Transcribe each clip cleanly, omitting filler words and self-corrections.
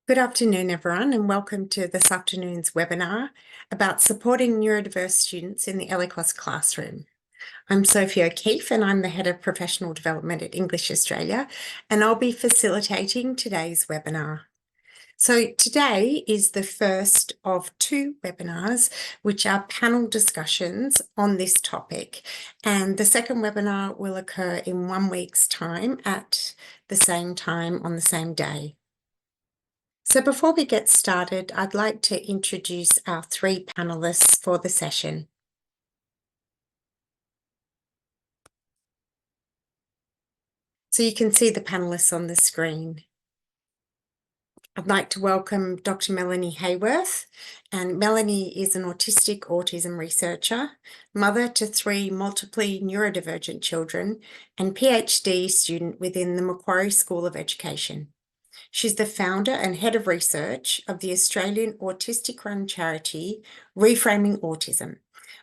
Good afternoon, everyone, and welcome to this afternoon's webinar about supporting neurodiverse students in the ELICOS classroom. I'm Sophie O'Keefe, and I'm the Head of Professional Development at English Australia, and I'll be facilitating today's webinar. So today is the first of two webinars, which are panel discussions on this topic. And the second webinar will occur in 1 week's time at the same time on the same day. So before we get started, I'd like to introduce our three panelists for the session. So you can see the panelists on the screen. I'd like to welcome Dr. Melanie Hayworth, and Melanie is an autistic autism researcher, mother to 3 multiply neurodivergent children, and PhD student within the Macquarie School of Education. She's the founder and head of research of the Australian autistic-run charity Reframing Autism,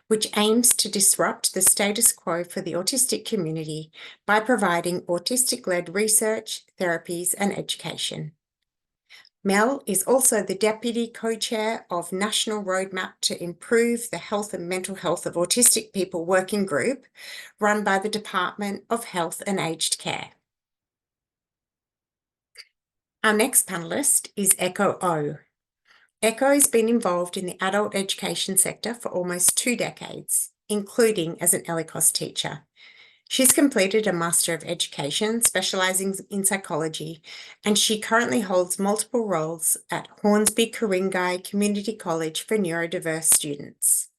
which aims to disrupt the status quo for the autistic community by providing autistic-led research, therapies, and education. Mel is also the Deputy Co-Chair of National Roadmap to Improve the Health and Mental Health of Autistic People Working Group, run by the Department of Health and Aged Care. Our next panellist is Echo O. Echo has been involved in the adult education sector for almost 2 decades, including as an ELICOS teacher. She's completed a Master of Education specialising in psychology, and she currently holds multiple roles at Hornsby Ku-ring-gai Community College for neurodiverse students.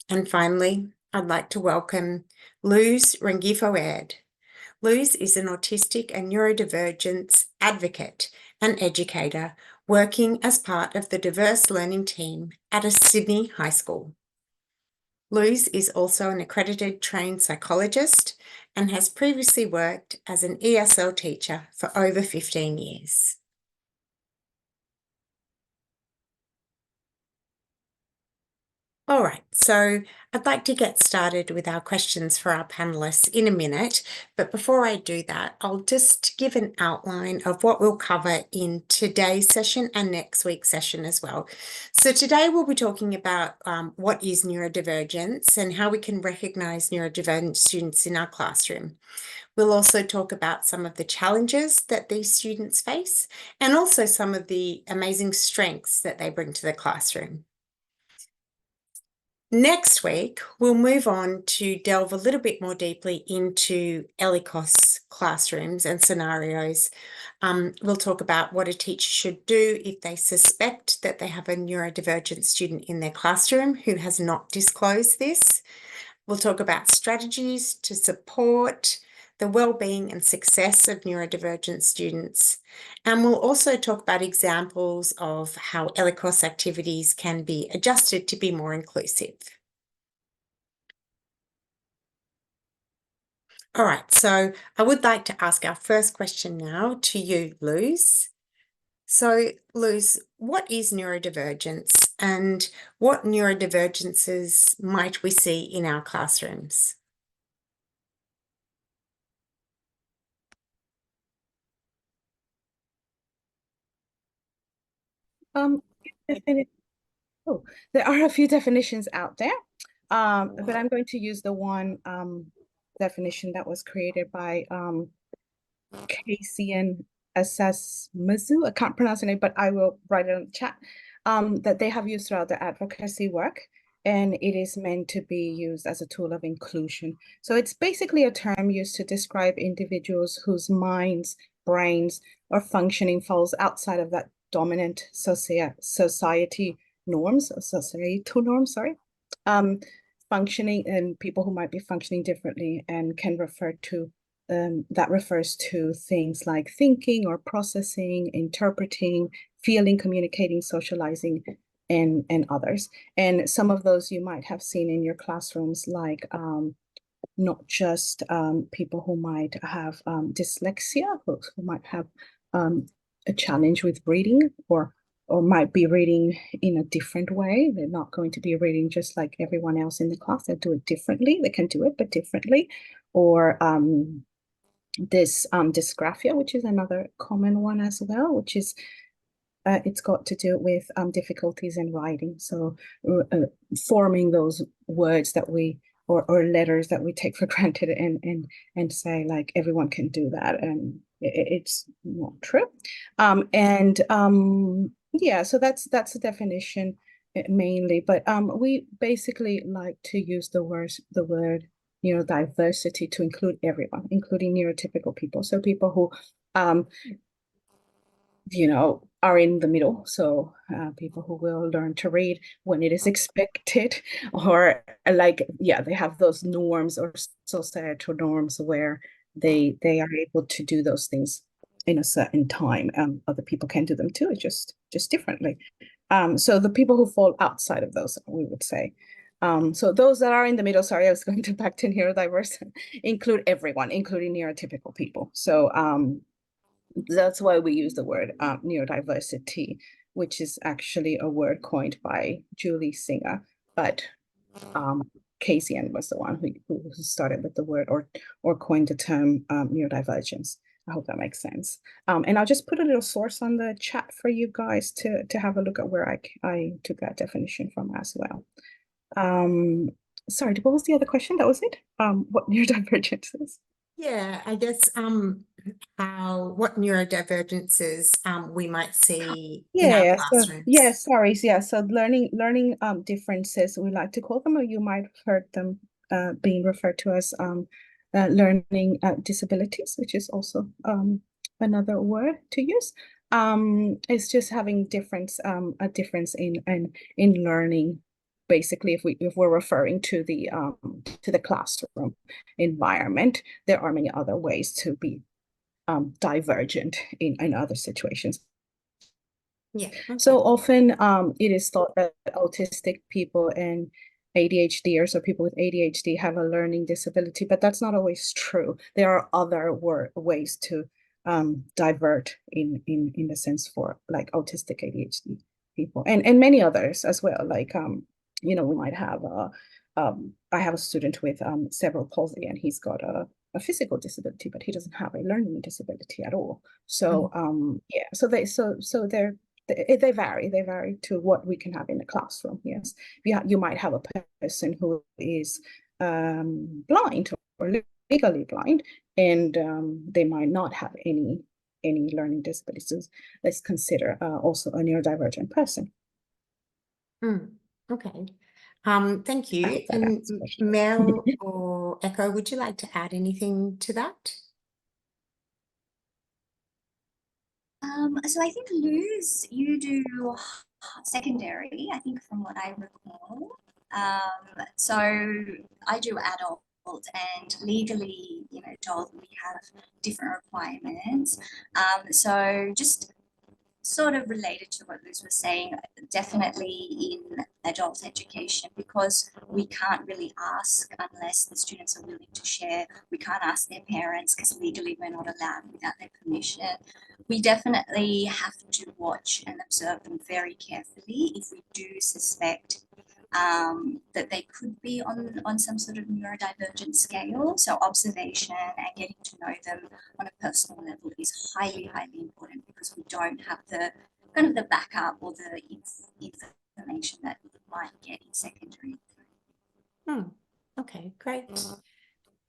And finally, I'd like to welcome Luz Rengifo-Aird. Luz is an autistic and neurodivergence advocate and educator working as part of the diverse learning team at a Sydney high school. Luz is also an accredited trained psychologist and has previously worked as an ESL teacher for over 15 years. All right, so I'd like to get started with our questions for our panelists in a minute, but before I do that, I'll just give an outline of what we'll cover in today's session and next week's session as well. So today we'll be talking about what is neurodivergence and how we can recognise neurodivergent students in our classroom. We'll also talk about some of the challenges that these students face and also some of the amazing strengths that they bring to the classroom. Next week, we'll move on to delve a little bit more deeply into ELICOS classrooms and scenarios. We'll talk about what a teacher should do if they suspect that they have a neurodivergent student in their classroom who has not disclosed this. We'll talk about strategies to support the well-being and success of neurodivergent students. And we'll also talk about examples of how ELICOS activities can be adjusted to be more inclusive. All right, so I would like to ask our first question now to you, Luz. So, Luz, what is neurodivergence and what neurodivergences might we see in our classrooms? There are a few definitions out there, but I'm going to use the one definition that was created by Casey and Assasmizu. I can't pronounce her name, but I will write it on the chat, that they have used throughout their advocacy work, and it is meant to be used as a tool of inclusion. So it's basically a term used to describe individuals whose minds, brains, or functioning falls outside of that dominant society norms, or societal norms, functioning, and people who might be functioning differently, and can refer to that refers to things like thinking or processing, interpreting, feeling, communicating, socializing, and others. And some of those you might have seen in your classrooms, like not just people who might have dyslexia, who might have a challenge with reading, or might be reading in a different way. They're not going to be reading just like everyone else in the class. They'll do it differently. They can do it, but differently. Or this dysgraphia, which is another common one as well, which is it's got to do with difficulties in writing. So forming those words that we or letters that we take for granted and say like everyone can do that, and it's not true. Yeah, so that's a definition mainly, but we basically like to use the word neurodiversity to include everyone, including neurotypical people. So people who are in the middle. So people who will learn to read when it is expected, or they have those norms or societal norms where they are able to do those things in a certain time. Other people can do them too, just differently. So the people who fall outside of those, we would say. So those that are in the middle, sorry, I was going to back to neurodiverse, include everyone, including neurotypical people. So that's why we use the word neurodiversity, which is actually a word coined by Julie Singer, but Kasian was the one who started with the word or coined the term neurodivergence. I hope that makes sense. And I'll just put a little source on the chat for you guys to have a look at where I took that definition from as well. Sorry, what was the other question? That was it? What neurodivergence is? Yeah, I guess what neurodivergences we might see in our classrooms. So learning differences, we like to call them, or you might have heard them being referred to as learning disabilities, which is also another word to use. It's just having a difference in learning. Basically, if we're referring to the classroom environment, there are many other ways to be divergent in other situations. Yeah. Okay. So often it is thought that autistic people and ADHDers or people with ADHD have a learning disability, but that's not always true. There are other ways to divert in the sense for like autistic ADHD people and many others as well. Like we might have I have a student with cerebral palsy, and he's got a physical disability, but he doesn't have a learning disability at all. So so they vary to what we can have in the classroom. Yes, you might have a person who is blind or legally blind, and they might not have any learning disabilities. Let's consider also a neurodivergent person. Okay. Thank you. And Mel or Echo, would you like to add anything to that? So I think, Luz, you do secondary, I think, from what I recall. So I do adult, and legally, adult, we have different requirements. So just sort of related to what Luz was saying, definitely in adult education, because we can't really ask unless the students are willing to share. We can't ask their parents because legally we're not allowed without their permission. We definitely have to watch and observe them very carefully if we do suspect that they could be on some sort of neurodivergent scale. So observation and getting to know them on a personal level is highly, highly important, because we don't have the kind of the backup or the information that we might get in secondary. Okay, great.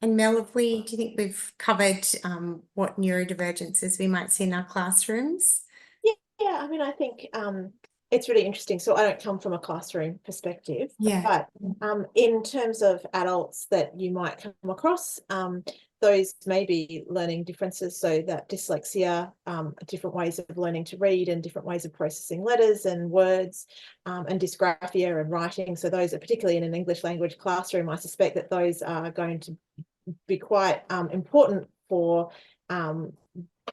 And Mel, do you think we've covered what neurodivergences we might see in our classrooms? Yeah, I mean, I think it's really interesting. So I don't come from a classroom perspective, but in terms of adults that you might come across, those may be learning differences. So that dyslexia, different ways of learning to read and different ways of processing letters and words, and dysgraphia and writing. So those are particularly in an English language classroom. I suspect that those are going to be quite important for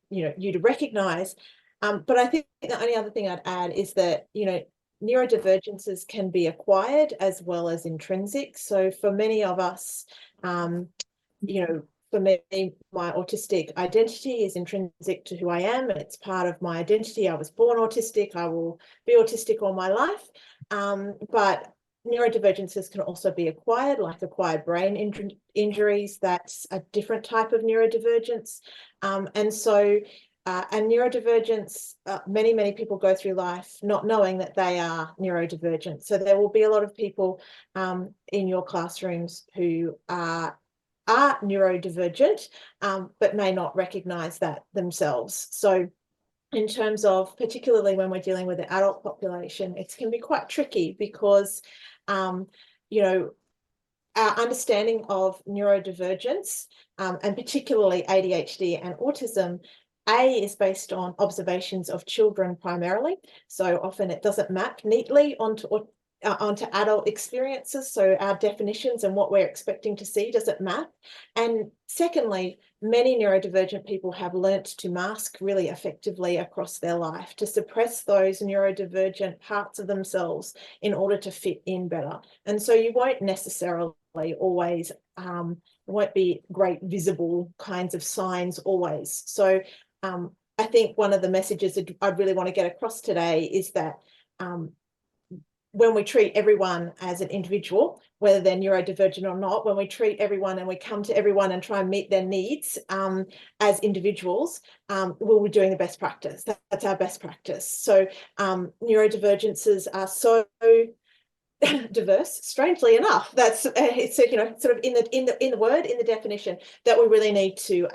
you to recognise. But I think the only other thing I'd add is that, neurodivergences can be acquired as well as intrinsic. So for many of us, for me, my autistic identity is intrinsic to who I am, and it's part of my identity. I was born autistic. I will be autistic all my life. But neurodivergences can also be acquired, like acquired brain injuries. That's a different type of neurodivergence. And so and neurodivergence, many people go through life not knowing that they are neurodivergent. So there will be a lot of people in your classrooms who are neurodivergent, but may not recognize that themselves. So in terms of, particularly when we're dealing with the adult population, it can be quite tricky because, you know, our understanding of neurodivergence, and particularly ADHD and autism, is based on observations of children primarily. So often it doesn't map neatly onto adult experiences. So our definitions and what we're expecting to see doesn't map. And secondly, many neurodivergent people have learnt to mask really effectively across their life, to suppress those neurodivergent parts of themselves in order to fit in better. And so you won't necessarily always, won't be great visible kinds of signs always. So I think one of the messages that I really want to get across today is that when we treat everyone as an individual, whether they're neurodivergent or not, when we treat everyone and we come to everyone and try and meet their needs as individuals, we'll be doing the best practice. That's our best practice. So neurodivergences are so diverse, strangely enough. That's it's, you know, sort of in the word, in the definition, that we really need to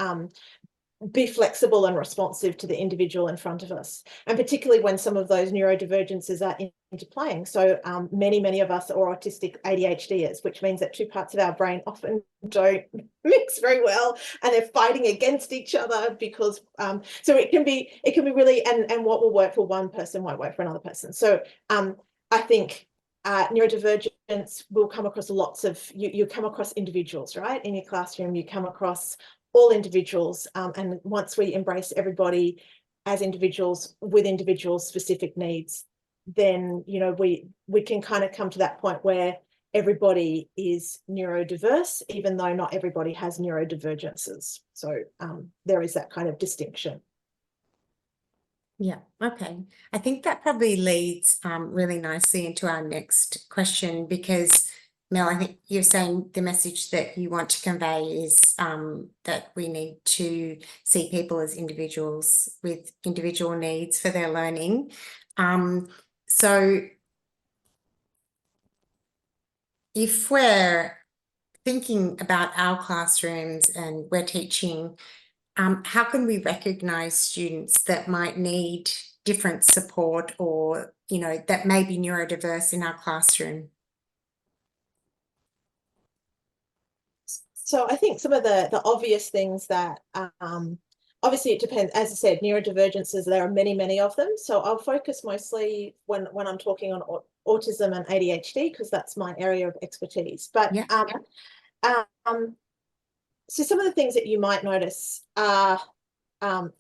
be flexible and responsive to the individual in front of us, and particularly when some of those neurodivergences are interplaying. So many of us are autistic ADHDers, which means that two parts of our brain often don't mix very well, and they're fighting against each other because so it can be really, and what will work for one person won't work for another person. So I think neurodivergence will come across lots of, you come across individuals, right? In your classroom, you come across all individuals, and once we embrace everybody as individuals with individual specific needs, then, you know, we can kind of come to that point where everybody is neurodiverse, even though not everybody has neurodivergences. So there is that kind of distinction. Yeah, okay. I think that probably leads really nicely into our next question, because Mel, I think you're saying the message that you want to convey is that we need to see people as individuals with individual needs for their learning. So if we're thinking about our classrooms and we're teaching, how can we recognise students that might need different support, or, you know, that may be neurodiverse in our classroom? So I think some of the obvious things that, obviously it depends, as I said, neurodivergences, there are many of them. So I'll focus mostly when I'm talking on autism and ADHD, because that's my area of expertise. But yeah. So some of the things that you might notice are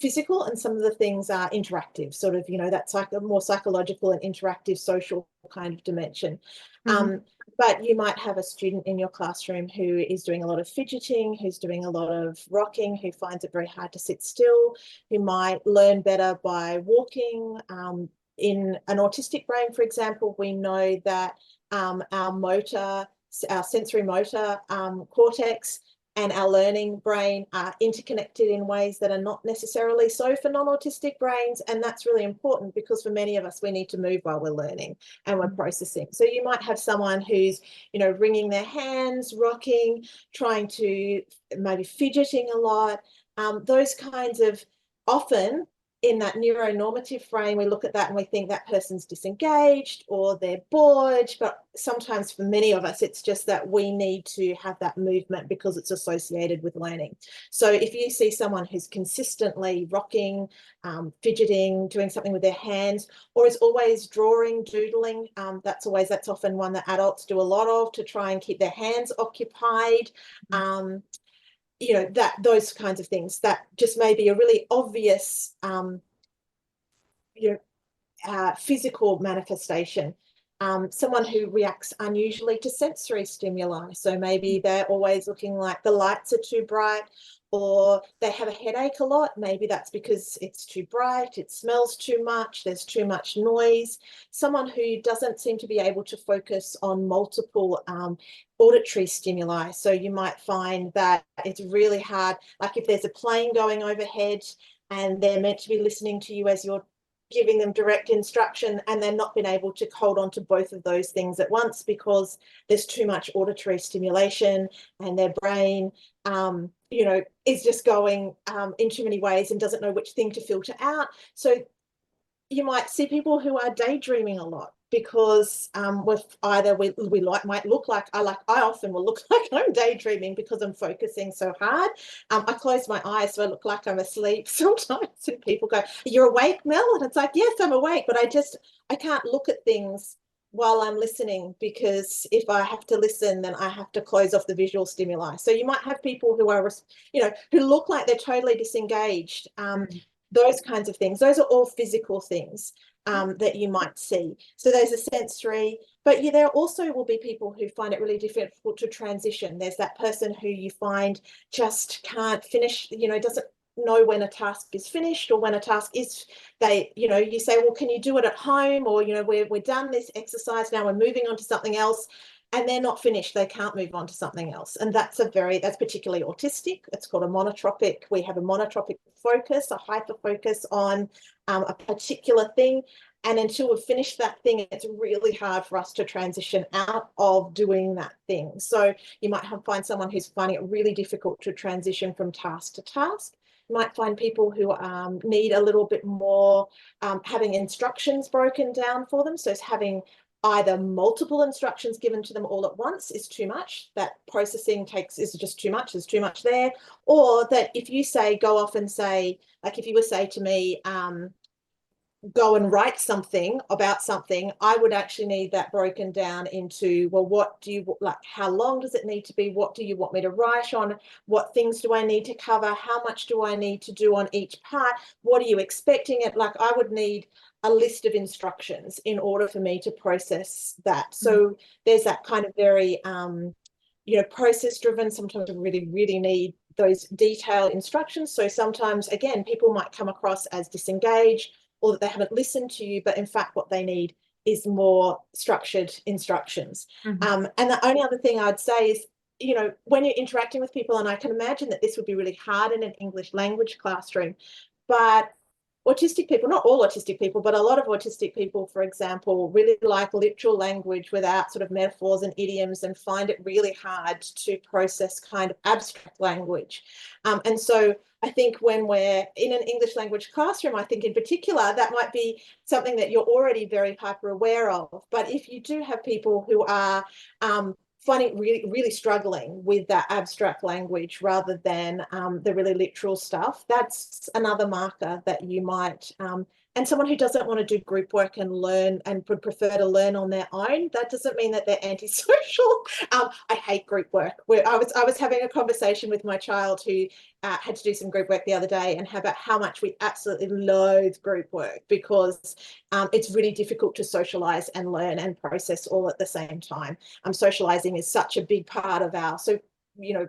physical, and some of the things are interactive, sort of, you know, that's like a more psychological and interactive social kind of dimension. But you might have a student in your classroom who is doing a lot of fidgeting, who's doing a lot of rocking, who finds it very hard to sit still, who might learn better by walking. In an autistic brain, for example, we know that our sensory motor cortex and our learning brain are interconnected in ways that are not necessarily so for non-autistic brains. And that's really important, because for many of us, we need to move while we're learning and we're processing. So you might have someone who's, you know, wringing their hands, rocking, trying to, maybe fidgeting a lot. Those kinds of, often in that neuronormative frame, we look at that and we think that person's disengaged or they're bored. But sometimes for many of us, it's just that we need to have that movement because it's associated with learning. So if you see someone who's consistently rocking, fidgeting, doing something with their hands, or is always drawing, doodling, that's often one that adults do a lot of, to try and keep their hands occupied. You know, those kinds of things that just may be a really obvious, you know, physical manifestation. Someone who reacts unusually to sensory stimuli. So maybe they're always looking like the lights are too bright, or they have a headache a lot. Maybe that's because it's too bright, it smells too much, there's too much noise. Someone who doesn't seem to be able to focus on multiple auditory stimuli. So you might find that it's really hard, like if there's a plane going overhead, and they're meant to be listening to you as you're giving them direct instruction, and they're not being able to hold on to both of those things at once because there's too much auditory stimulation, and their brain you know, is just going in too many ways and doesn't know which thing to filter out. So you might see people who are daydreaming a lot because with either we might look like I often will look like I'm daydreaming because I'm focusing so hard. I close my eyes so I look like I'm asleep sometimes, and people go, "You're awake, Mel?" And it's like, yes, I'm awake, but I can't look at things while I'm listening, because if I have to listen, then I have to close off the visual stimuli. So you might have people who are, you know, who look like they're totally disengaged. Those kinds of things. Those are all physical things that you might see. So there's a sensory, but there also will be people who find it really difficult to transition. There's that person who you find just can't finish, you know, doesn't know when a task is finished or when a task is, you know, you say, well, can you do it at home? Or, you know, we're done this exercise, now we're moving on to something else. And they're not finished, they can't move on to something else. And that's particularly autistic. It's called a monotropic. We have a monotropic focus, a hyper focus on a particular thing. And until we've finished that thing, it's really hard for us to transition out of doing that thing. So you might find someone who's finding it really difficult to transition from task to task. You might find people who need a little bit more having instructions broken down for them. So it's having either multiple instructions given to them all at once is too much, that processing is just too much, there's too much there. Or that if you say, go off and say, like if you would say to me, go and write something about something, I would actually need that broken down into, well, what do you like? How long does it need to be? What do you want me to write on? What things do I need to cover? How much do I need to do on each part? What are you expecting it? Like I would need a list of instructions in order for me to process that. So there's that kind of very, you know, process driven. Sometimes we really, really need those detailed instructions. So sometimes, again, people might come across as disengaged, or that they haven't listened to you, but in fact what they need is more structured instructions. And the only other thing I'd say is, you know, when you're interacting with people, and I can imagine that this would be really hard in an English language classroom, but autistic people, not all autistic people, but a lot of autistic people, for example, really like literal language without sort of metaphors and idioms, and find it really hard to process kind of abstract language. And so I think when we're in an English language classroom, I think in particular, that might be something that you're already very hyper aware of. But if you do have people who are finding really struggling with that abstract language rather than the really literal stuff, that's another marker that you might, and someone who doesn't want to do group work and learn and would prefer to learn on their own, that doesn't mean that they're antisocial. I hate group work. I was having a conversation with my child who had to do some group work the other day, and about how much we absolutely loathe group work because it's really difficult to socialize and learn and process all at the same time. Socializing is such a big part of you know,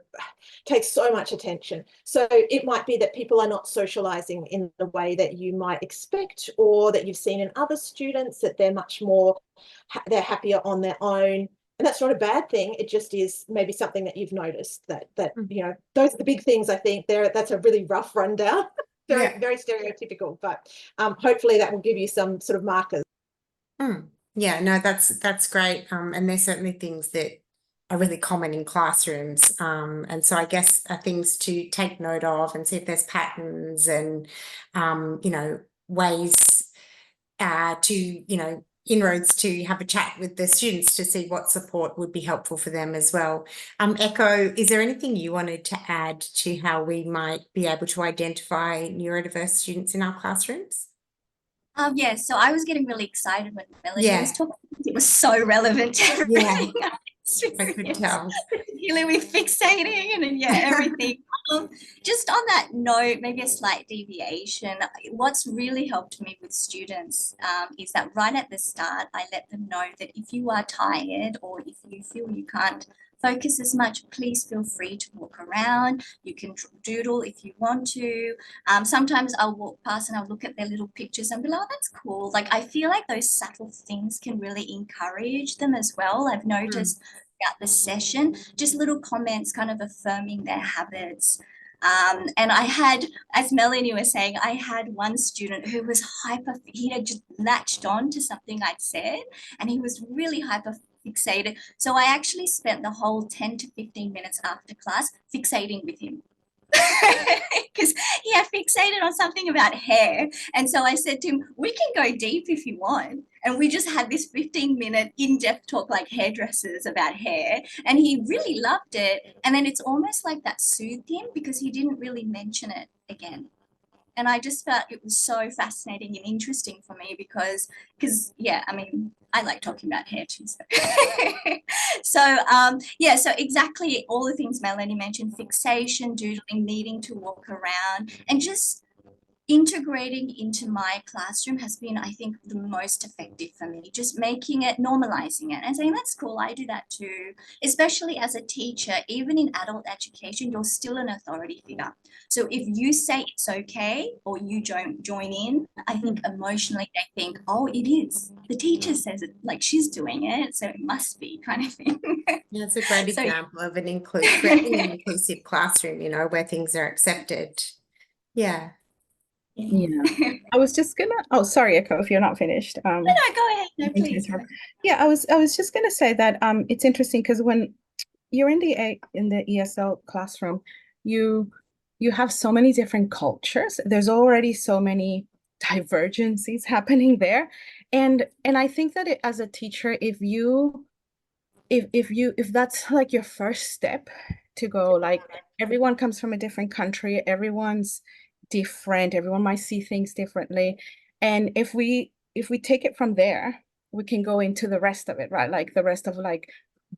takes so much attention. So it might be that people are not socializing in the way that you might expect, or that you've seen in other students, that they're much more, they're happier on their own. And that's not a bad thing. It just is maybe something that you've noticed that you know, those are the big things. I think that's a really rough rundown. Very stereotypical, but hopefully that will give you some sort of markers. Yeah, no, that's great. And there's certainly things that are really common in classrooms. And so I guess are things to take note of and see if there's patterns and, you know, ways to, you know, inroads to have a chat with the students to see what support would be helpful for them as well. Echo, is there anything you wanted to add to how we might be able to identify neurodiverse students in our classrooms? Yeah, so I was getting really excited when Melody was talking. It was so relevant to everything. I could tell. Particularly with fixating and everything. Just on that note, maybe a slight deviation. What's really helped me with students is that right at the start, I let them know that if you are tired or if you feel you can't focus as much, please feel free to walk around. You can doodle if you want to. Sometimes I'll walk past and I'll look at their little pictures and be like, oh, that's cool. Like, I feel like those subtle things can really encourage them as well. I've noticed throughout the session, just little comments kind of affirming their habits. And I had, as Melanie was saying, I had one student who was he had just latched on to something I'd said, and he was really hyper fixated. So I actually spent the whole 10 to 15 minutes after class fixating with him. Because he had fixated on something about hair. And so I said to him, we can go deep if you want. And we just had this 15-minute in-depth talk like hairdressers about hair. And he really loved it. And then it's almost like that soothed him because he didn't really mention it again. And I just felt it was so fascinating and interesting for me because yeah, I mean, I like talking about hair too. So, yeah, so exactly all the things Melanie mentioned, fixation, doodling, needing to walk around, and just integrating into my classroom has been, I think, the most effective for me, just making it, normalizing it and saying, that's cool, I do that too. Especially as a teacher, even in adult education, you're still an authority figure. So if you say it's okay or you don't join in, I think emotionally they think, oh, it is. The teacher says it, like she's doing it, so it must be, kind of thing. Yeah, it's a great So- example of creating an inclusive classroom, you know, where things are accepted. Yeah. Yeah. I was just gonna, oh, sorry, Echo, if you're not finished. No, go ahead. No, please. Yeah, I was just gonna say that it's interesting because when you're in the ESL classroom, you have so many different cultures. There's already so many divergencies happening there. And I think that as a teacher, if that's like your first step to go, like everyone comes from a different country, everyone's different, everyone might see things differently. And if we take it from there, we can go into the rest of it, right? Like the rest of like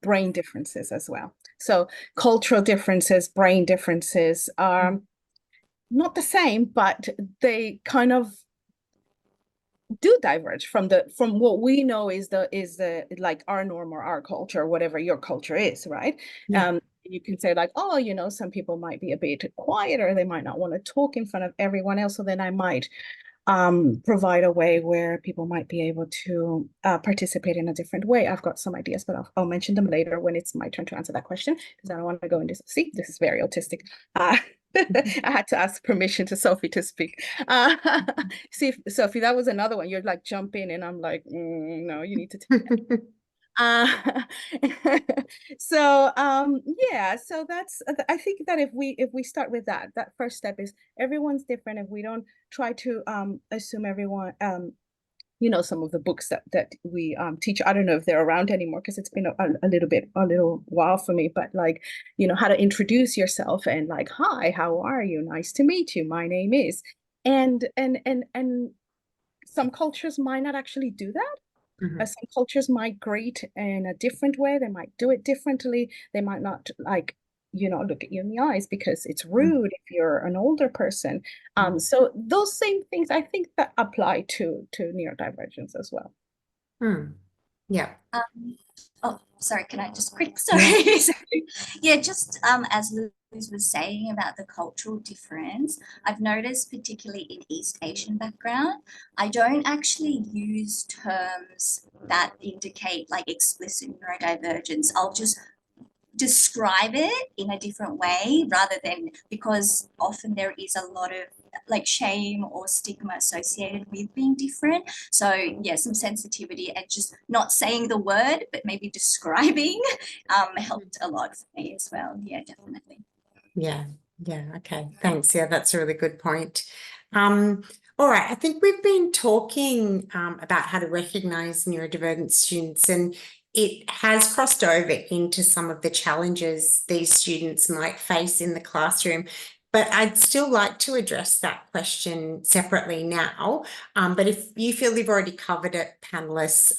brain differences as well. So cultural differences, brain differences are not the same, but they kind of do diverge from what we know is the like our norm or our culture, whatever your culture is, right? Yeah. You can say like, oh, you know, some people might be a bit quieter, they might not want to talk in front of everyone else, so then I might provide a way where people might be able to participate in a different way. I've got some ideas, but I'll mention them later when it's my turn to answer that question, because I don't want to go into, see, this is very autistic. I had to ask permission to Sophie to speak. See, Sophie, that was another one. You're like, jump in, and I'm like, no, you need to take it. So yeah, so that's, I think that if we start with that first step is everyone's different. If we don't try to assume everyone, you know, some of the books that we teach, I don't know if they're around anymore because it's been a little while for me, but like, you know, how to introduce yourself and like, hi, how are you, nice to meet you, my name is, and some cultures might not actually do that. Some cultures might greet in a different way. They might do it differently. They might not, like, you know, look at you in the eyes because it's rude if you're an older person. So those same things, I think, that apply to neurodivergence as well. Yeah. Oh, sorry, can I just quick, sorry. Yeah, just as Luz was saying about the cultural difference, I've noticed particularly in East Asian background, I don't actually use terms that indicate like explicit neurodivergence. I'll just describe it in a different way rather than, because often there is a lot of like shame or stigma associated with being different. So yeah, some sensitivity and just not saying the word but maybe describing helped a lot for me as well. Yeah, definitely. Yeah, okay, thanks. Yeah, that's a really good point. All right, I think we've been talking about how to recognize neurodivergent students, and it has crossed over into some of the challenges these students might face in the classroom. But I'd still like to address that question separately now. But if you feel you've already covered it, panelists,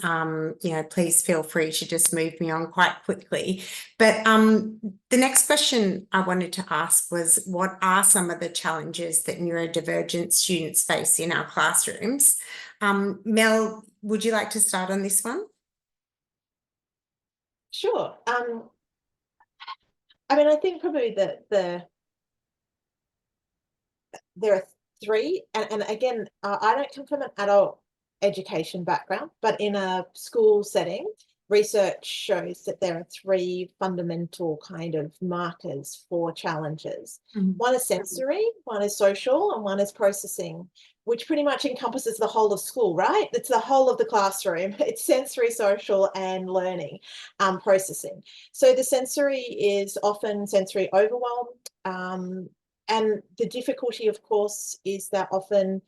you know, please feel free to just move me on quite quickly. But the next question I wanted to ask was, what are some of the challenges that neurodivergent students face in our classrooms? Mel, would you like to start on this one? Sure. I mean, I think probably there are three, and again, I don't come from an adult education background, but in a school setting, research shows that there are 3 fundamental kind of markers for challenges. One is sensory, one is social, and one is processing, which pretty much encompasses the whole of school, right? It's the whole of the classroom. It's sensory, social, and learning, processing. So the sensory is often sensory overwhelm. And the difficulty, of course, is that often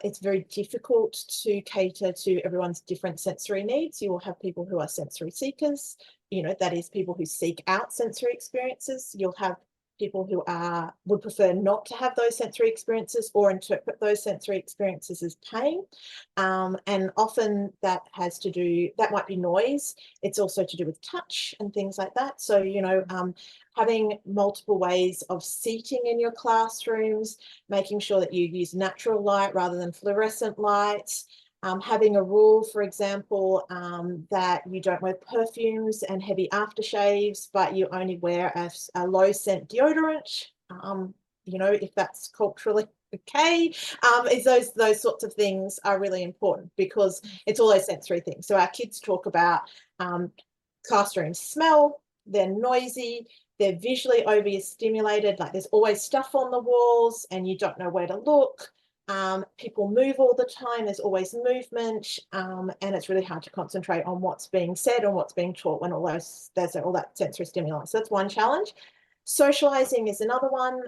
it's very difficult to cater to everyone's different sensory needs. You will have people who are sensory seekers, that is people who seek out sensory experiences. You'll have people who would prefer not to have those sensory experiences or interpret those sensory experiences as pain. And often that might be noise. It's also to do with touch and things like that. So, having multiple ways of seating in your classrooms, making sure that you use natural light rather than fluorescent lights, having a rule, for example, that you don't wear perfumes and heavy aftershaves, but you only wear a low scent deodorant, if that's culturally okay, is those sorts of things are really important, because it's all those sensory things. So our kids talk about classroom smell, they're noisy, they're visually overstimulated, like there's always stuff on the walls and you don't know where to look. People move all the time, there's always movement, and it's really hard to concentrate on what's being said or what's being taught when there's all that sensory stimuli. So that's one challenge. Socializing is another one,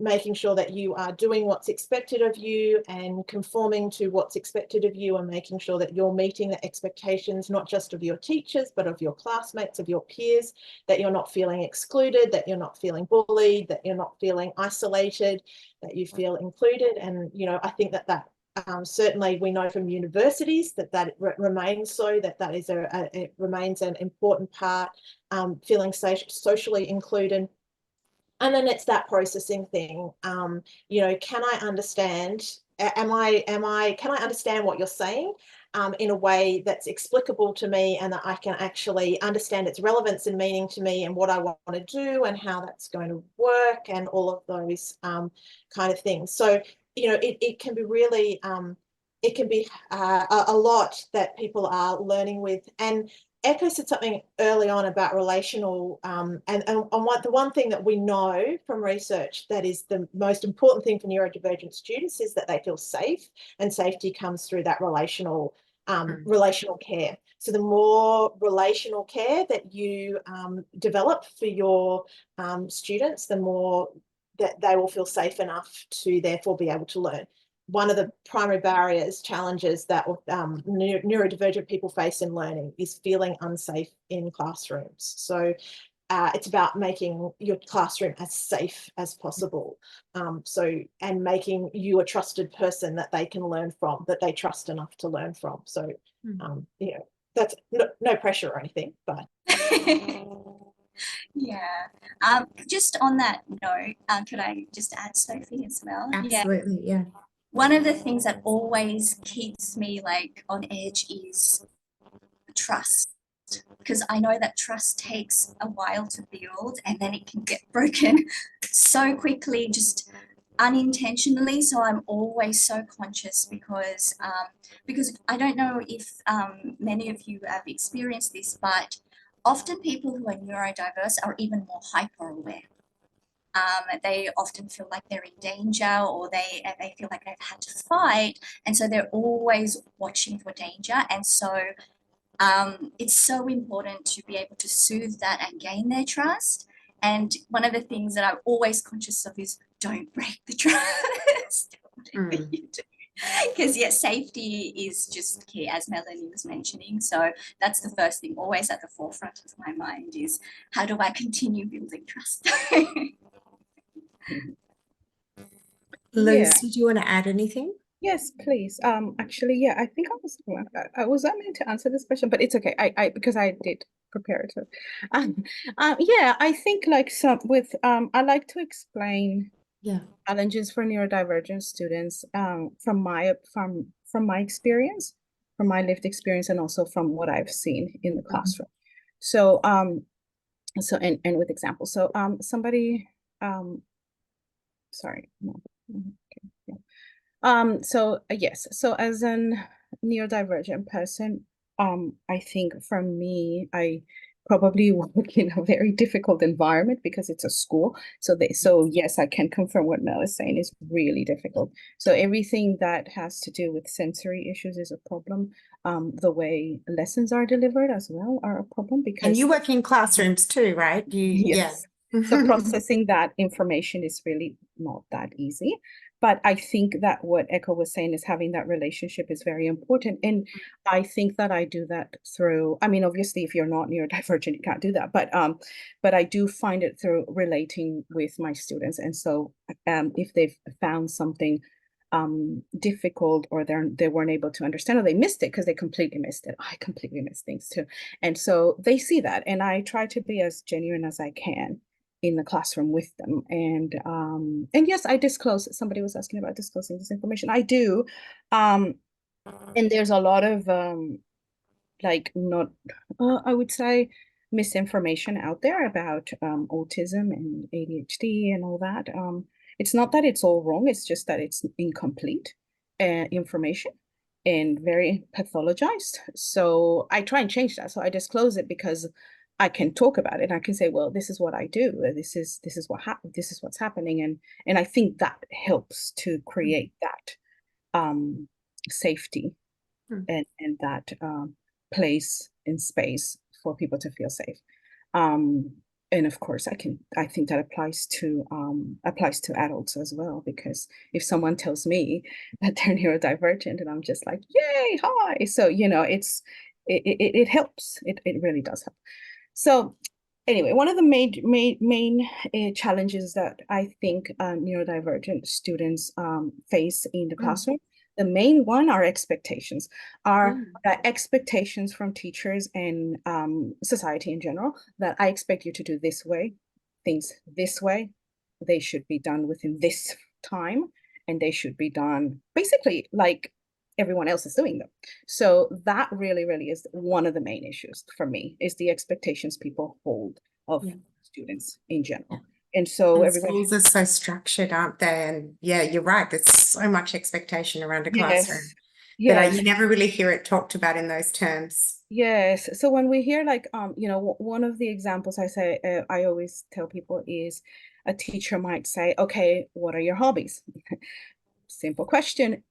making sure that you are doing what's expected of you and conforming to what's expected of you, and making sure that you're meeting the expectations, not just of your teachers, but of your classmates, of your peers, that you're not feeling excluded, that you're not feeling bullied, that you're not feeling isolated, that you feel included. And, I think that certainly we know from universities that remains so, that is it remains an important part, feeling socially included. And then it's that processing thing. Can I understand? Can I understand what you're saying in a way that's explicable to me, and that I can actually understand its relevance and meaning to me, and what I want to do, and how that's going to work, and all of those kind of things. So, it can be really, it can be a lot that people are learning with. And Echo said something early on about relational, and the one thing that we know from research that is the most important thing for neurodivergent students is that they feel safe, and safety comes through that relational care. So the more relational care that you develop for your students, the more that they will feel safe enough to therefore be able to learn. One of the primary challenges that neurodivergent people face in learning is feeling unsafe in classrooms. So it's about making your classroom as safe as possible. And making you a trusted person that they can learn from, that they trust enough to learn from. So, that's no pressure or anything, but. Yeah. Just on that note, could I just add, Sophie, as well? Absolutely, yeah. One of the things that always keeps me on edge is trust, because I know that trust takes a while to build, and then it can get broken so quickly, just unintentionally. So I'm always so conscious, because I don't know if many of you have experienced this, but often people who are neurodiverse are even more hyper aware. They often feel like they're in danger, or they feel like they've had to fight, and so they're always watching for danger. And so it's so important to be able to soothe that and gain their trust. And one of the things that I'm always conscious of is don't break the trust. Whatever you do. Because safety is just key, as Melanie was mentioning. So that's the first thing always at the forefront of my mind, is how do I continue building trust? Lucy, do you want to add anything? Yes, please. Actually, I think I was meant to answer this question, but it's okay. I because I did prepare it. I think I like to explain challenges for neurodivergent students from my experience, from my lived experience, and also from what I've seen in the classroom. So and with examples. So somebody sorry, no. Okay, yeah. So yes, so as a neurodivergent person, I think for me, I probably work in a very difficult environment because it's a school. So yes, I can confirm what Mel is saying is really difficult. So everything that has to do with sensory issues is a problem. The way lessons are delivered as well are a problem because And you work in classrooms too, right? yes. So processing that information is really not that easy. But I think that what Echo was saying is having that relationship is very important. And I think that I do that through, I mean, obviously, if you're not neurodivergent, you can't do that. But I do find it through relating with my students. And so if they've found something difficult, or they weren't able to understand, or they missed it because they completely missed it. I completely miss things too. And so they see that, and I try to be as genuine as I can in the classroom with them. And yes, I disclose. Somebody was asking about disclosing this information. I do. And there's a lot of like not I would say misinformation out there about autism and ADHD and all that. It's not that it's all wrong, it's just that it's incomplete information and very pathologized. So I try and change that. So I disclose it because I can talk about it. I can say, well, this is what I do. This is this is what's happening, and I think that helps to create that safety and that place and space for people to feel safe. And of course, I think that applies to adults as well, because if someone tells me that they're neurodivergent and I'm just like, yay, hi. So, it helps. It really does help. So anyway, one of the main challenges that I think neurodivergent students face in the classroom, the main one are expectations, expectations from teachers and society in general, that I expect you to do things this way, they should be done within this time, and they should be done basically like everyone else is doing them. So that really is one of the main issues for me, is the expectations people hold of students in general. And so schools are so structured, aren't they? And yeah, you're right. There's so much expectation around a classroom that you never really hear it talked about in those terms. Yes. So when we hear like, one of the examples I say, I always tell people is a teacher might say, okay, what are your hobbies? Simple question.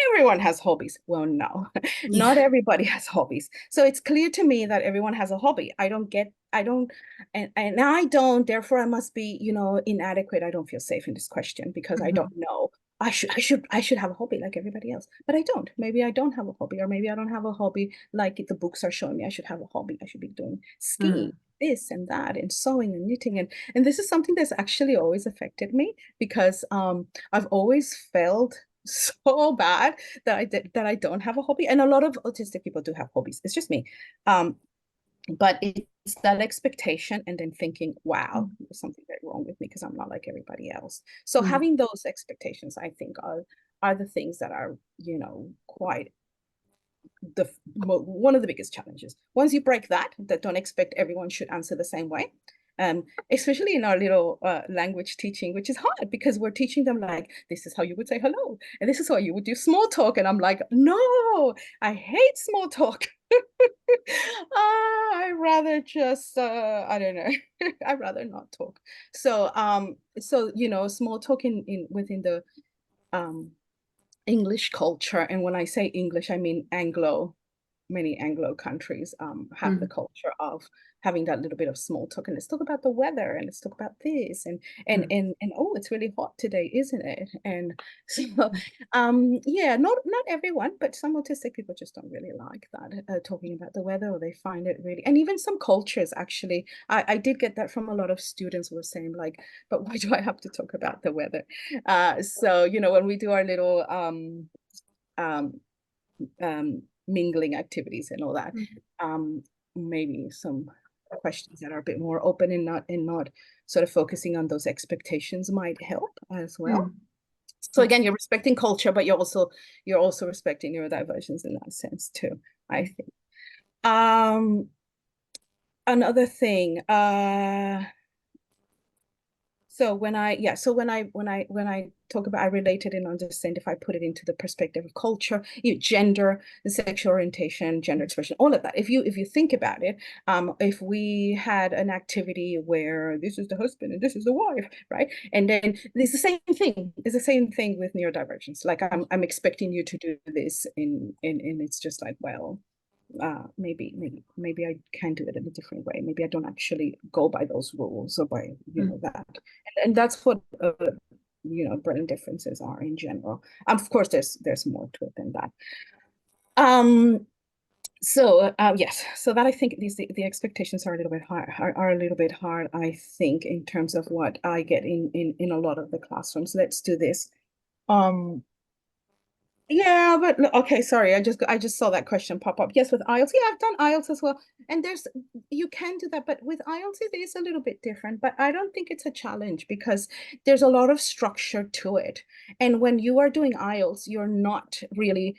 Everyone has hobbies. Well, no, not everybody has hobbies. So it's clear to me that everyone has a hobby. Therefore I must be, inadequate. I don't feel safe in this question because I don't know. I should have a hobby like everybody else, but I don't. Maybe I don't have a hobby, or maybe I don't have a hobby like the books are showing me I should have a hobby. I should be doing skiing, this and that, and sewing and knitting. And this is something that's actually always affected me, because I've always felt so bad that I don't have a hobby. And a lot of autistic people do have hobbies. It's just me. But it's that expectation and then thinking, wow, there's something very wrong with me because I'm not like everybody else. So having those expectations, I think, are the things that are, quite one of the biggest challenges. Once you break that don't expect everyone should answer the same way, especially in our little language teaching, which is hard because we're teaching them like, this is how you would say hello, and this is how you would do small talk. And I'm like, no, I hate small talk. I rather just, I don't know, I'd rather not talk. So, small talk within the English culture. And when I say English, I mean many Anglo countries have the culture of having that little bit of small talk, and let's talk about the weather, and let's talk about this, and oh, it's really hot today, isn't it? And so not everyone, but some autistic people just don't really like that, talking about the weather, or they find it really, and even some cultures actually, I did get that from a lot of students who were saying like, but why do I have to talk about the weather? So when we do our little mingling activities and all that, maybe some questions that are a bit more open and not sort of focusing on those expectations might help as well. So again, you're respecting culture, but you're also respecting neurodivergence in that sense too, I think. Another thing, So when I talk about, I relate it and understand, if I put it into the perspective of culture, gender, the sexual orientation, gender expression, all of that. If you think about it, if we had an activity where this is the husband and this is the wife, right? And then it's the same thing. It's the same thing with neurodivergence. Like I'm expecting you to do this, and it's just like, well, maybe I can do it in a different way. Maybe I don't actually go by those rules or by that, and that's what brain differences are in general. Of course, there's more to it than that. So yes, so that I think the expectations are a little bit hard, I think, in terms of what I get in a lot of the classrooms. Let's do this. Yeah, but okay, sorry, I just saw that question pop up. Yes, with IELTS, yeah, I've done IELTS as well, and you can do that, but with IELTS it is a little bit different. But I don't think it's a challenge because there's a lot of structure to it, and when you are doing IELTS, you're not really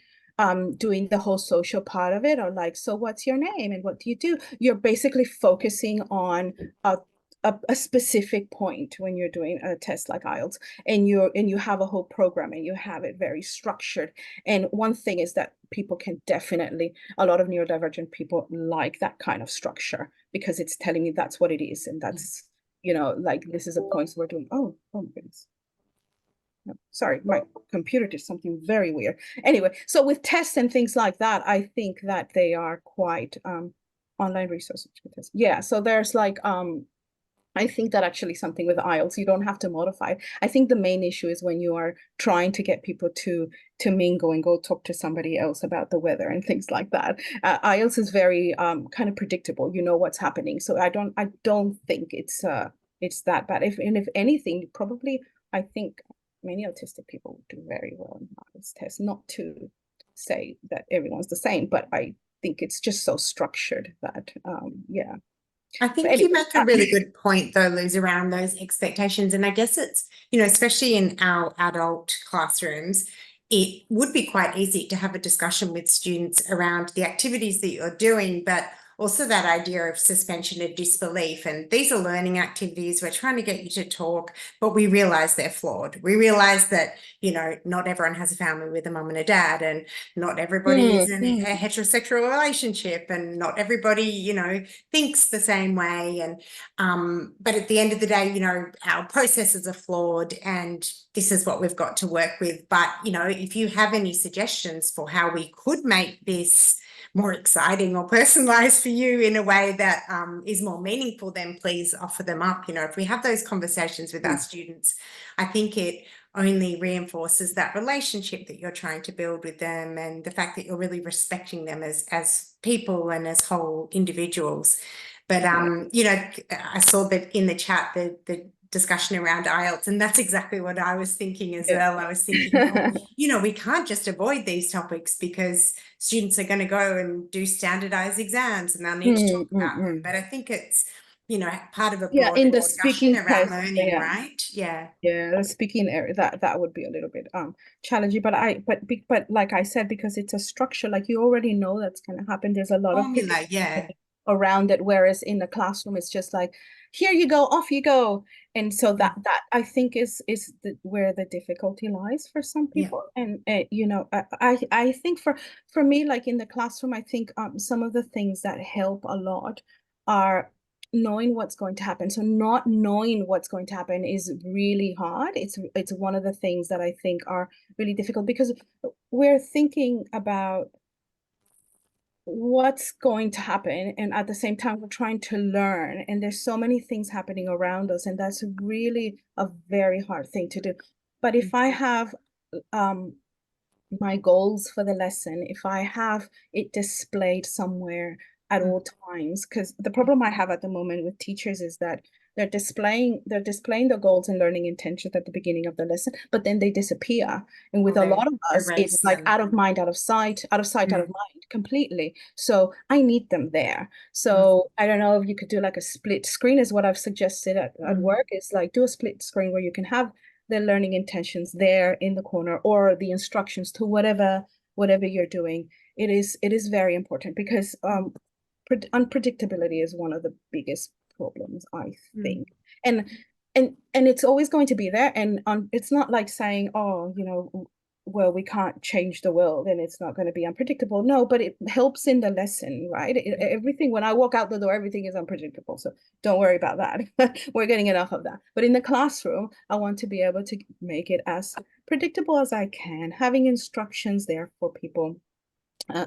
doing the whole social part of it, or like, so what's your name and what do you do? You're basically focusing on a specific point when you're doing a test like IELTS, and you have a whole program and you have it very structured. And one thing is that people can definitely, a lot of neurodivergent people like that kind of structure, because it's telling you that's what it is, and that's like, this is a point we're doing. Oh my goodness. No, sorry, my computer did something very weird. Anyway, so with tests and things like that, I think that they are quite online resources. Yeah, so there's like I think that actually something with IELTS, you don't have to modify it. I think the main issue is when you are trying to get people to mingle and go talk to somebody else about the weather and things like that. IELTS is very kind of predictable. You know what's happening. So I don't think it's that bad. If anything, probably I think many autistic people would do very well in IELTS tests. Not to say that everyone's the same, but I think it's just so structured that yeah. I think you make a really good point, though, Liz, around those expectations. And I guess it's, especially in our adult classrooms, it would be quite easy to have a discussion with students around the activities that you're doing, but also that idea of suspension of disbelief. And these are learning activities. We're trying to get you to talk, but we realize they're flawed. We realize that, not everyone has a family with a mum and a dad, and not everybody is in a heterosexual relationship, and not everybody, thinks the same way. And but at the end of the day, our processes are flawed, and this is what we've got to work with. But, if you have any suggestions for how we could make this more exciting or personalized for you in a way that is more meaningful, then please offer them up. If we have those conversations with our students, I think it only reinforces that relationship that you're trying to build with them, and the fact that you're really respecting them as people and as whole individuals. But I saw that in the chat, the discussion around IELTS, and that's exactly what I was thinking as well. I was thinking, we can't just avoid these topics, because students are going to go and do standardized exams and they'll need to talk about them. But I think it's, part of a broader in the discussion speaking around test, learning, right? Yeah. The speaking area, that would be a little bit challenging, but like I said, because it's a structure, like you already know that's going to happen. There's a lot formula, of around it, whereas in the classroom it's just like, here you go, off you go. And so that I think is where the difficulty lies for some people. And I think for me, like in the classroom, I think some of the things that help a lot are knowing what's going to happen. So not knowing what's going to happen is really hard. It's one of the things that I think are really difficult, because we're thinking about what's going to happen, and at the same time we're trying to learn, and there's so many things happening around us, and that's really a very hard thing to do. But if I have my goals for the lesson, if I have it displayed somewhere at all times, because the problem I have at the moment with teachers is that they're displaying the goals and learning intentions at the beginning of the lesson, but then they disappear. And with a lot of us, it's like out of mind, out of sight, out of mind completely. So I need them there. So I don't know if you could do like a split screen, is what I've suggested at work, is like do a split screen where you can have the learning intentions there in the corner, or the instructions to whatever you're doing. It is very important, because unpredictability is one of the biggest problems, I think. And and it's always going to be there. And it's not like saying, oh, you know, well, we can't change the world and it's not going to be unpredictable. No, but it helps in the lesson, right? Everything, when I walk out the door, everything is unpredictable. So don't worry about that. We're getting enough of that. But in the classroom, I want to be able to make it as predictable as I can, having instructions there for people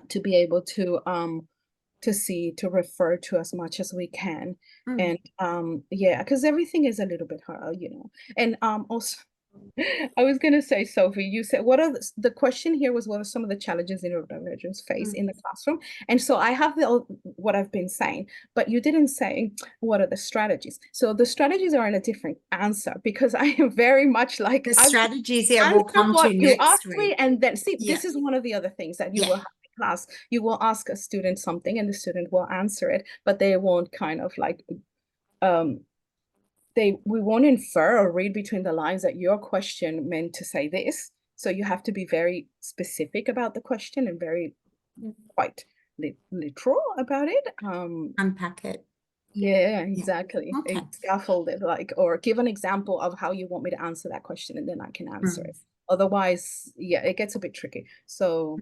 to be able to see, to refer to as much as we can. And yeah, because everything is a little bit hard, you know. And also, I was going to say, Sophie, you said, what are the question here was, what are some of the challenges neurodivergence face in the classroom? And so I have what I've been saying, but you didn't say what are the strategies. So the strategies are in a different answer, because I am very much like the strategies. Yeah, we'll come to you next asked week. me, and then see, this is one of the other things that you will have in class. You will ask a student something, and the student will answer it, but they won't kind of like we won't infer or read between the lines that your question meant to say this. So you have to be very specific about the question and very quite literal about it. Unpack it. Yeah, exactly. Okay. Scaffold it, like, or give an example of how you want me to answer that question, and then I can answer it. Otherwise, yeah, it gets a bit tricky. So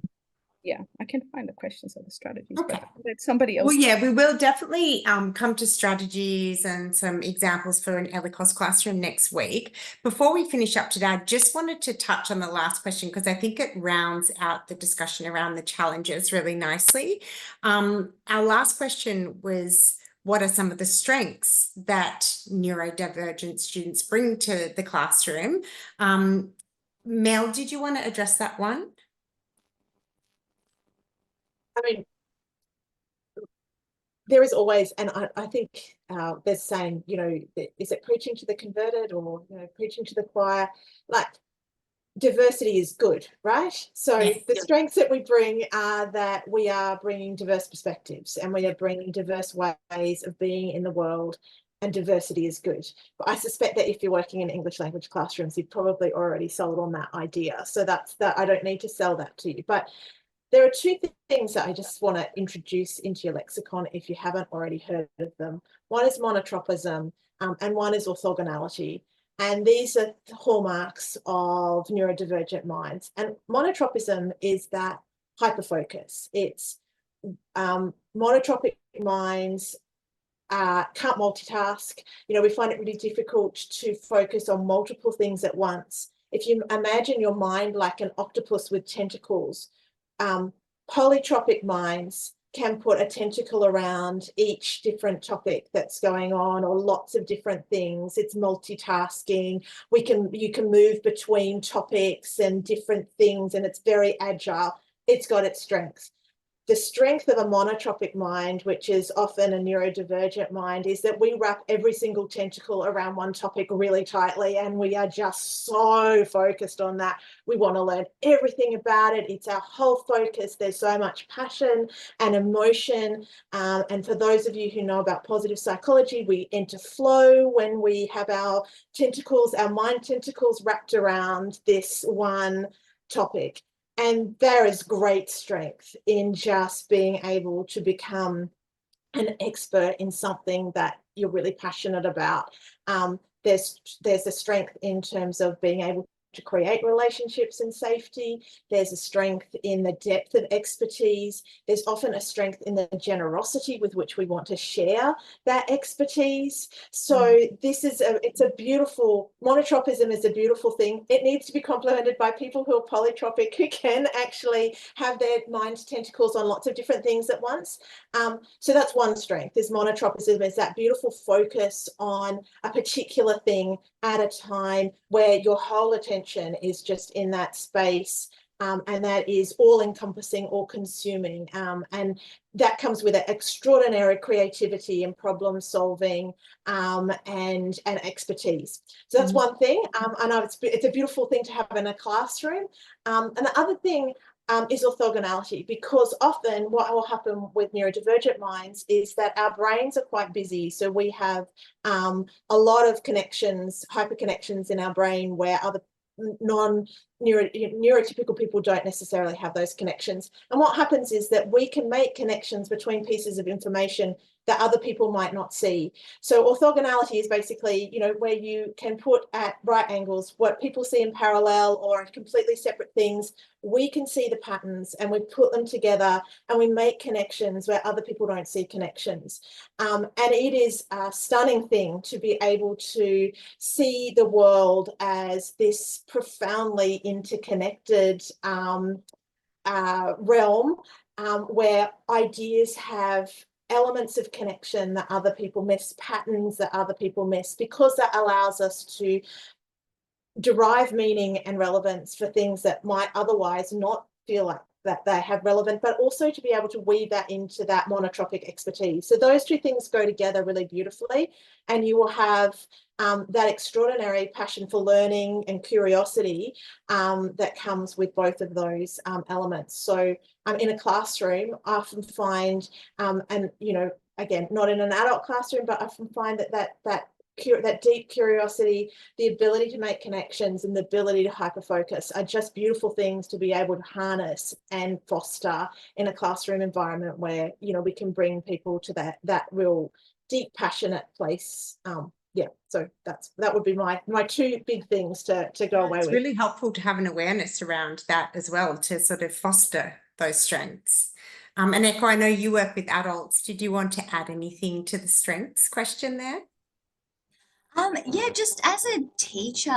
yeah, I can find the questions or the strategies, but let somebody else. Well, yeah, we will definitely come to strategies and some examples for an ELICOS classroom next week. Before we finish up today, I just wanted to touch on the last question, because I think it rounds out the discussion around the challenges really nicely. Our last question was, what are some of the strengths that neurodivergent students bring to the classroom? Mel, did you want to address that one? I mean, there is always, and I think there's saying, you know, is it preaching to the converted, or, you know, preaching to the choir? Like, diversity is good, right? So the strengths that we bring are that we are bringing diverse perspectives, and we are bringing diverse ways of being in the world, and diversity is good. But I suspect that if you're working in English language classrooms, you've probably already sold on that idea. So that's that. I don't need to sell that to you. But there are two things that I just want to introduce into your lexicon if you haven't already heard of them. One is monotropism, and one is orthogonality. And these are the hallmarks of neurodivergent minds. And monotropism is that hyperfocus. It's monotropic minds can't multitask. You know, we find it really difficult to focus on multiple things at once. If you imagine your mind like an octopus with tentacles, polytropic minds can put a tentacle around each different topic that's going on, or lots of different things. It's multitasking. You can move between topics and different things, and it's very agile. It's got its strengths. The strength of a monotropic mind, which is often a neurodivergent mind, is that we wrap every single tentacle around one topic really tightly, and we are just so focused on that. We want to learn everything about it. It's our whole focus. There's so much passion and emotion. And for those of you who know about positive psychology, we enter flow when we have our tentacles, our mind tentacles wrapped around this one topic. And there is great strength in just being able to become an expert in something that you're really passionate about. There's a strength in terms of being able to create relationships and safety. There's a strength in the depth of expertise. There's often a strength in the generosity with which we want to share that expertise. So this is it's a beautiful, monotropism is a beautiful thing. It needs to be complemented by people who are polytropic, who can actually have their mind tentacles on lots of different things at once. So that's one strength, is monotropism, is that beautiful focus on a particular thing at a time, where your whole attention is just in that space, and that is all encompassing, all consuming, and that comes with extraordinary creativity and problem solving, and expertise. So that's one thing. I know it's a beautiful thing to have in a classroom. And the other thing is orthogonality, because often what will happen with neurodivergent minds is that our brains are quite busy. So we have a lot of connections, hyperconnections in our brain, where other neurotypical people don't necessarily have those connections. And what happens is that we can make connections between pieces of information that other people might not see. So orthogonality is basically, you know, where you can put at right angles what people see in parallel or completely separate things. We can see the patterns and we put them together and we make connections where other people don't see connections. And it is a stunning thing to be able to see the world as this profoundly interconnected realm where ideas have elements of connection that other people miss, patterns that other people miss, because that allows us to derive meaning and relevance for things that might otherwise not feel like that they have relevant, but also to be able to weave that into that monotropic expertise. So those two things go together really beautifully, and you will have that extraordinary passion for learning and curiosity that comes with both of those elements. So in a classroom, I often find, and you know, again, not in an adult classroom, but I often find that deep curiosity, the ability to make connections and the ability to hyperfocus are just beautiful things to be able to harness and foster in a classroom environment where, you know, we can bring people to that real deep, passionate place. Yeah, so that would be my two big things to go away with. It's really helpful to have an awareness around that as well, to sort of foster those strengths. And Echo, I know you work with adults. Did you want to add anything to the strengths question there? Yeah, just as a teacher,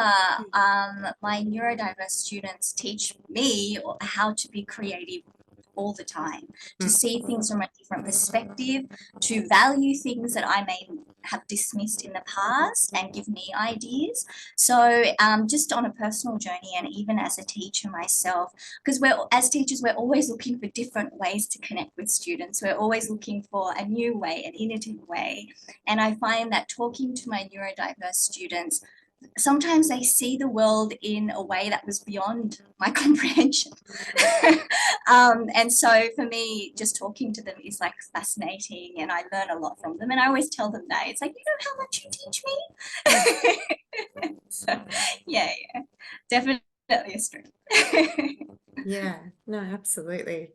my neurodiverse students teach me how to be creative all the time, to see things from a different perspective, to value things that I may have dismissed in the past and give me ideas. So just on a personal journey, and even as a teacher myself, because as teachers, we're always looking for different ways to connect with students. We're always looking for a new way, an innovative way. And I find that talking to my neurodiverse students, sometimes they see the world in a way that was beyond my comprehension. And so for me, just talking to them is like fascinating, and I learn a lot from them. And I always tell them that it's like, you know how much you teach me. So yeah, definitely a strength. Yeah, no, absolutely.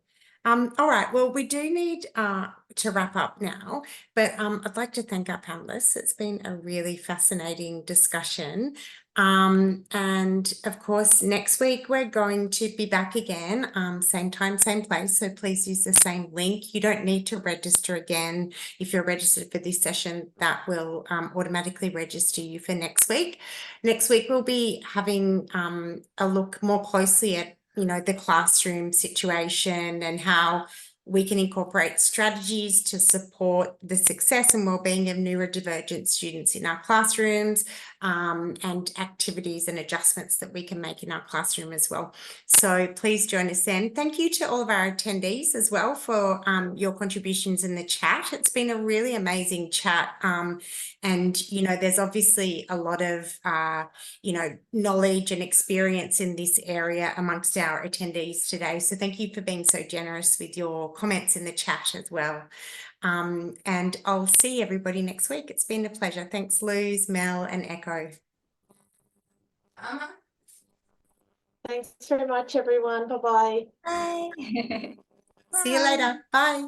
All right, well, we do need to wrap up now, but I'd like to thank our panelists. It's been a really fascinating discussion. And of course, next week we're going to be back again, same time, same place. So please use the same link. You don't need to register again. If you're registered for this session, that will automatically register you for next week. Next week, we'll be having a look more closely at, you know, the classroom situation and how we can incorporate strategies to support the success and well-being of neurodivergent students in our classrooms, and activities and adjustments that we can make in our classroom as well. So please join us then. Thank you to all of our attendees as well for your contributions in the chat. It's been a really amazing chat. And, you know, there's obviously a lot of, you know, knowledge and experience in this area amongst our attendees today. So thank you for being so generous with your comments in the chat as well. And I'll see everybody next week. It's been a pleasure. Thanks, Luz, Mel, and Echo. Thanks very much, everyone. Bye-bye. Bye. See you later. Bye.